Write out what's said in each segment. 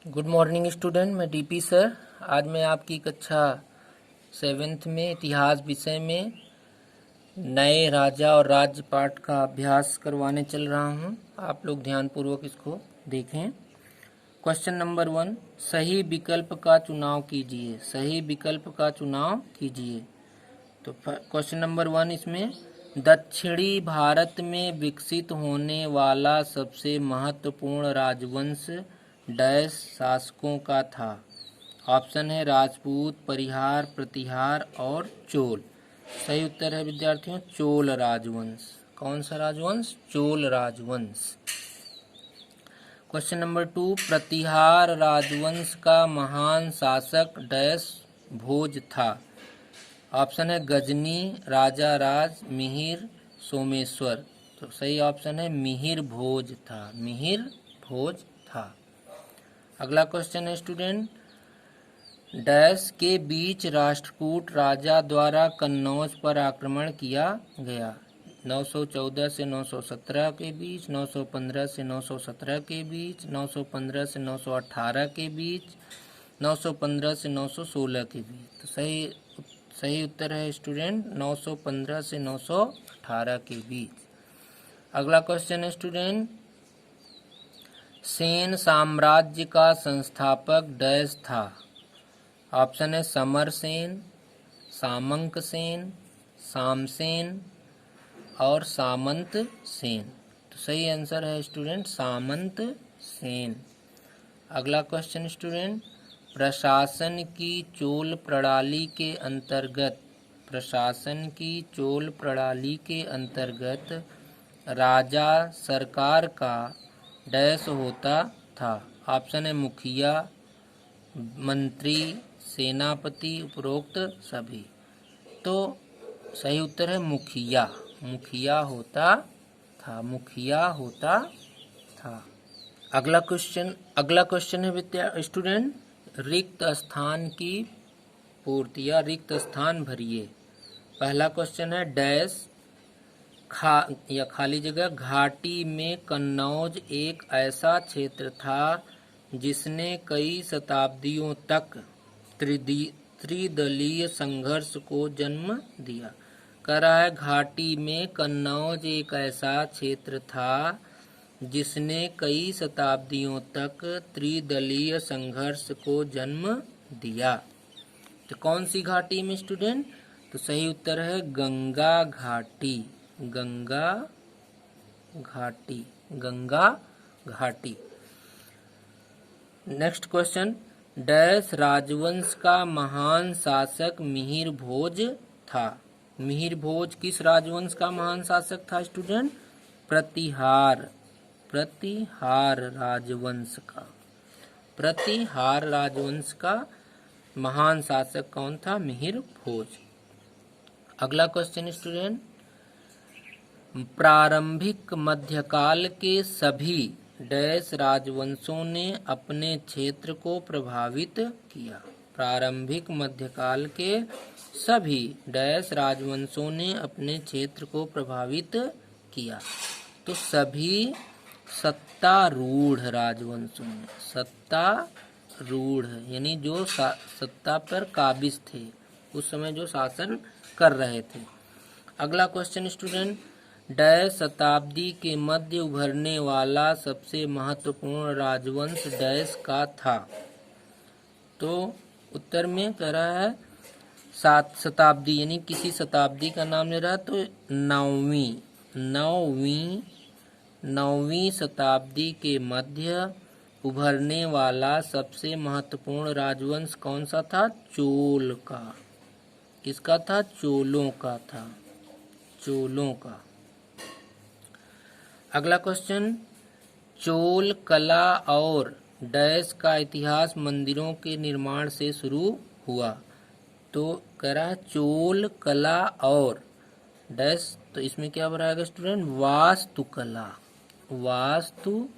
Good morning student, मैं DP sir. आज मैं आपकी कक्षा 7th में इतिहास विषय में नए राजा और राज्य पाठ का अभ्यास करवाने चल रहा हूं। आप लोग ध्यानपूर्वक इसको देखें। क्वेश्चन नंबर 1, सही विकल्प का चुनाव कीजिए। सही विकल्प का चुनाव कीजिए। तो क्वेश्चन नंबर 1 इसमें, दक्षिणी भारत में विकसित होने वाला सबसे महत्वपूर्ण राजवंश डैश शासकों का था। ऑप्शन है राजपूत, परिहार, प्रतिहार और चोल। सही उत्तर है विद्यार्थियों चोल राजवंश। कौन सा राजवंश? चोल राजवंश। क्वेश्चन नंबर 2, प्रतिहार राजवंश का महान शासक डैश भोज था। ऑप्शन है गजनी, राजा राज, मिहिर, सोमेश्वर। तो सही ऑप्शन है मिहिर भोज था। मिहिर भोज था। अगला क्वेश्चन है स्टूडेंट, डैश के बीच राष्ट्रकूट राजा द्वारा कन्नौज पर आक्रमण किया गया। 914 से 917 के बीच, 915 से 917 के बीच, 915 से 918 के बीच, 915 से 916 के बीच। तो सही उत्तर है स्टूडेंट 915 से 918 के बीच। अगला क्वेश्चन है स्टूडेंट, सेन साम्राज्य का संस्थापक डैश था। ऑप्शन है समर सेन, सामंक सेन, सामसेन और सामंत सेन। तो सही आंसर है स्टूडेंट सामंत सेन। अगला क्वेश्चन स्टूडेंट, प्रशासन की चोल प्रणाली के अंतर्गत, प्रशासन की चोल प्रणाली के अंतर्गत राजा सरकार का डैश होता था। ऑप्शन है मुखिया, मंत्री, सेनापति, उपरोक्त सभी। तो सही उत्तर है मुखिया। मुखिया होता था। मुखिया होता था। अगला क्वेश्चन है स्टूडेंट, रिक्त स्थान की पूर्ति या रिक्त स्थान भरिए। पहला क्वेश्चन है डैश खाली जगह घाटी में कन्नौज एक ऐसा क्षेत्र था जिसने कई शताब्दियों तक त्रिदलीय संघर्ष को जन्म दिया। कह रहा है घाटी में कन्नौज एक ऐसा क्षेत्र था जिसने कई शताब्दियों तक त्रिदलीय संघर्ष को जन्म दिया। तो कौन सी घाटी में स्टूडेंट? तो सही उत्तर है गंगा घाटी। गंगा घाटी। गंगा घाटी। नेक्स्ट क्वेश्चन, डैश राजवंश का महान शासक मिहिर भोज था। मिहिर भोज किस राजवंश का महान शासक था स्टूडेंट? प्रतिहार। प्रतिहार राजवंश का। प्रतिहार राजवंश का महान शासक कौन था? मिहिर भोज। अगला क्वेश्चन स्टूडेंट, प्रारंभिक मध्यकाल के सभी डैश राजवंशों ने अपने क्षेत्र को प्रभावित किया। प्रारंभिक मध्यकाल के सभी डैश राजवंशों ने अपने क्षेत्र को प्रभावित किया। तो सभी सत्तारूढ़ राजवंशों ने, सत्तारूढ़ यानी जो सत्ता पर काबिज थे, उस समय जो शासन कर रहे थे। अगला क्वेश्चन स्टूडेंट, डैश शताब्दी के मध्य उभरने वाला सबसे महत्वपूर्ण राजवंश डैश का था। तो उत्तर में कह रहा है 7 शताब्दी यानी किसी शताब्दी का नाम ले रहा है। तो नौवीं शताब्दी के मध्य उभरने वाला सबसे महत्वपूर्ण राजवंश कौन सा था? चोल का। किसका था? चोलों का था। चोलों का। अगला क्वेश्चन, चोल कला और डैश का इतिहास मंदिरों के निर्माण से शुरू हुआ। तो कह रहा है चोल कला और डैश, तो इसमें क्या बनाएगा स्टूडेंट? वास्तुकला। वास्तुकला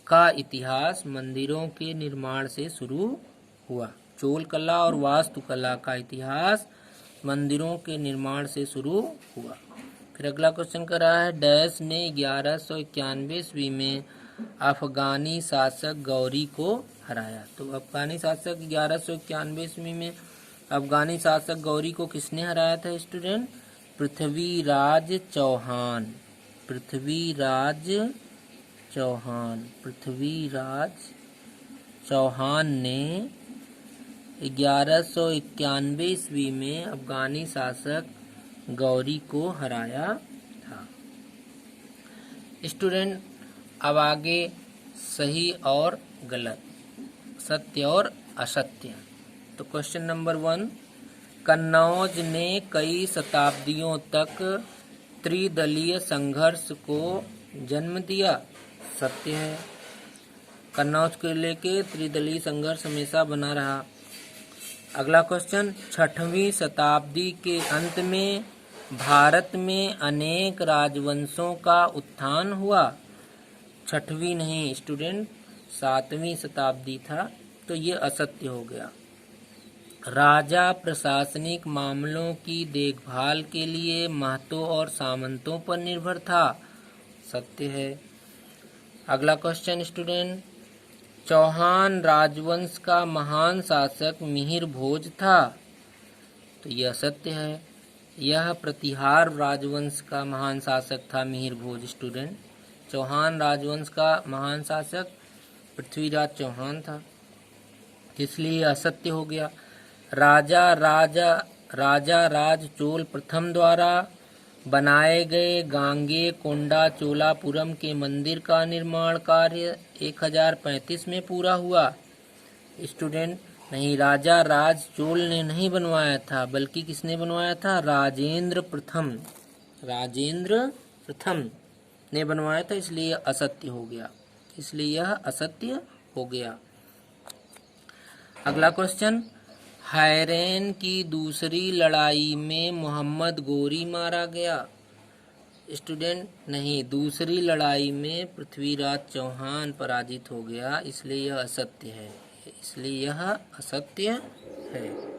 का इतिहास मंदिरों के निर्माण से शुरू हुआ। चोल कला और वास्तुकला का इतिहास मंदिरों के निर्माण से शुरू हुआ। फिर अगला क्वेश्चन कर रहा है, डैश ने 1191 ईस्वी में अफगानी शासक गौरी को हराया। तो अफगानी शासक 1191 ईस्वी में अफगानी शासक गौरी को किसने हराया था स्टूडेंट? पृथ्वीराज चौहान। पृथ्वीराज चौहान ने 1191 ईस्वी में अफगानी शासक गौरी को हराया था। स्टूडेंट अब आगे सही और गलत, सत्य और असत्य। तो क्वेश्चन नंबर 1, कन्नौज ने कई शताब्दियों तक त्रिदलीय संघर्ष को जन्म दिया। सत्य है। कन्नौज को लेके त्रिदलीय संघर्ष हमेशा बना रहा। अगला क्वेश्चन, 6वीं शताब्दी के अंत में भारत में अनेक राजवंशों का उत्थान हुआ। 6वीं नहीं स्टूडेंट, 7वीं शताब्दी था, तो ये असत्य हो गया। राजा प्रशासनिक मामलों की देखभाल के लिए महतों और सामंतों पर निर्भर था। सत्य है। अगला क्वेश्चन स्टूडेंट, चौहान राजवंश का महान शासक मिहिर भोज था। तो यह सत्य है। यह प्रतिहार राजवंश का महान शासक था मिहिर भोज स्टूडेंट। चौहान राजवंश का महान शासक पृथ्वीराज चौहान था, इसलिए असत्य हो गया। राजा राज चोल प्रथम द्वारा बनाए गए गांगे कोंडा चोलापुरम के मंदिर का निर्माण कार्य 1035 में पूरा हुआ। स्टूडेंट नहीं, राजा राज चोल ने नहीं बनवाया था, बल्कि किसने बनवाया था? राजेंद्र प्रथम ने बनवाया था, इसलिए असत्य हो गया। इसलिए यह असत्य हो गया। अगला क्वेश्चन, हैरेन की दूसरी लड़ाई में मोहम्मद गोरी मारा गया। स्टूडेंट नहीं, दूसरी लड़ाई में पृथ्वीराज चौहान पराजित हो गया, इसलिए यह असत्य है।